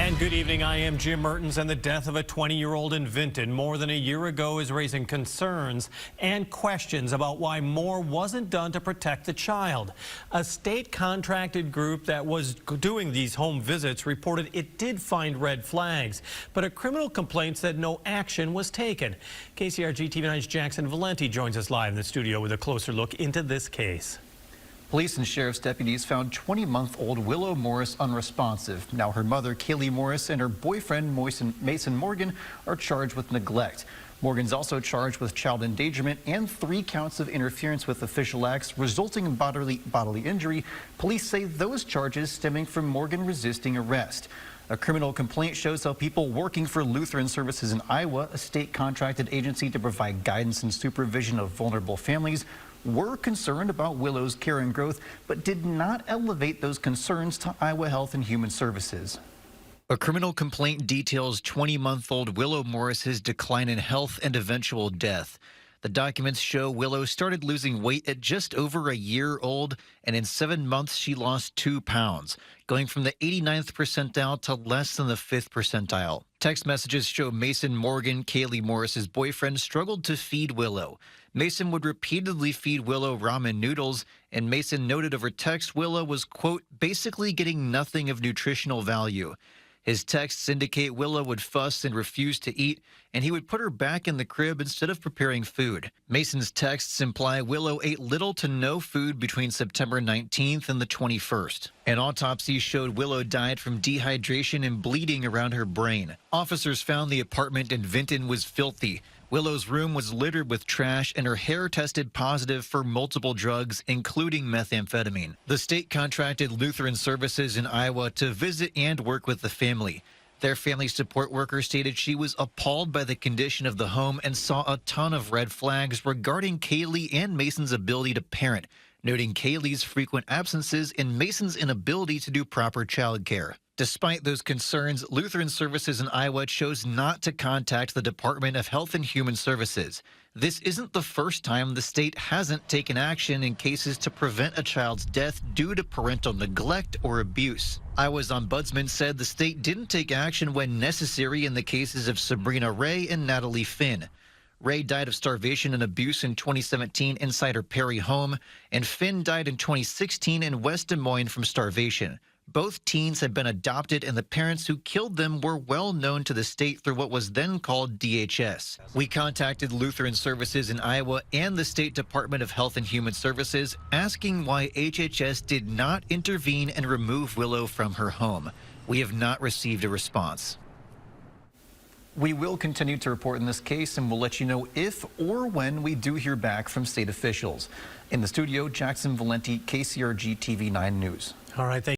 And good evening, I am Jim Mertens, and the death of a 20-year-old in Vinton more than a year ago is raising concerns and questions about why more wasn't done to protect the child. A state-contracted group that was doing these home visits reported it did find red flags, but a criminal complaint said no action was taken. KCRG TV9's Jackson Valenti joins us live in the studio with a closer look into this case. Police and sheriff's deputies found 20-month-old Willow Morris unresponsive. Now her mother, Kaylee Morris, and her boyfriend, Mason Morgan, are charged with neglect. Morgan's also charged with child endangerment and 3 counts of interference with official acts resulting in bodily injury. Police say those charges stemming from Morgan resisting arrest. A criminal complaint shows how people working for Lutheran Services in Iowa, a state-contracted agency to provide guidance and supervision of vulnerable families, were concerned about Willow's care and growth, but did not elevate those concerns to Iowa Health and Human Services. A criminal complaint details 20-month-old Willow Morris's decline in health and eventual death. The documents show Willow started losing weight at just over a year old, and in 7 months she lost 2 pounds, going from the 89th percentile to less than the 5th percentile. Text messages show Mason Morgan, Kaylee Morris's boyfriend, struggled to feed Willow. Mason would repeatedly feed Willow ramen noodles, and Mason noted over text Willow was, quote, basically getting nothing of nutritional value. His texts indicate Willow would fuss and refuse to eat, and he would put her back in the crib instead of preparing food. Mason's texts imply Willow ate little to no food between September 19th and the 21st. An autopsy showed Willow died from dehydration and bleeding around her brain. Officers found the apartment in Vinton was filthy. Willow's room was littered with trash, and her hair tested positive for multiple drugs, including methamphetamine. The state contracted Lutheran Services in Iowa to visit and work with the family. Their family support worker stated she was appalled by the condition of the home and saw a ton of red flags regarding Kaylee and Mason's ability to parent, noting Kaylee's frequent absences and Mason's inability to do proper child care. Despite those concerns, Lutheran Services in Iowa chose not to contact the Department of Health and Human Services. This isn't the first time the state hasn't taken action in cases to prevent a child's death due to parental neglect or abuse. Iowa's ombudsman said the state didn't take action when necessary in the cases of Sabrina Ray and Natalie Finn. Ray died of starvation and abuse in 2017 inside her Perry home, and Finn died in 2016 in West Des Moines from starvation. Both teens had been adopted, and the parents who killed them were well known to the state through what was then called DHS. We contacted Lutheran Services in Iowa and the State Department of Health and Human Services, asking why HHS did not intervene and remove Willow from her home. We have not received a response. We will continue to report in this case, and we'll let you know if or when we do hear back from state officials. In the studio, Jackson Valenti, KCRG TV9 News. All right, thank you.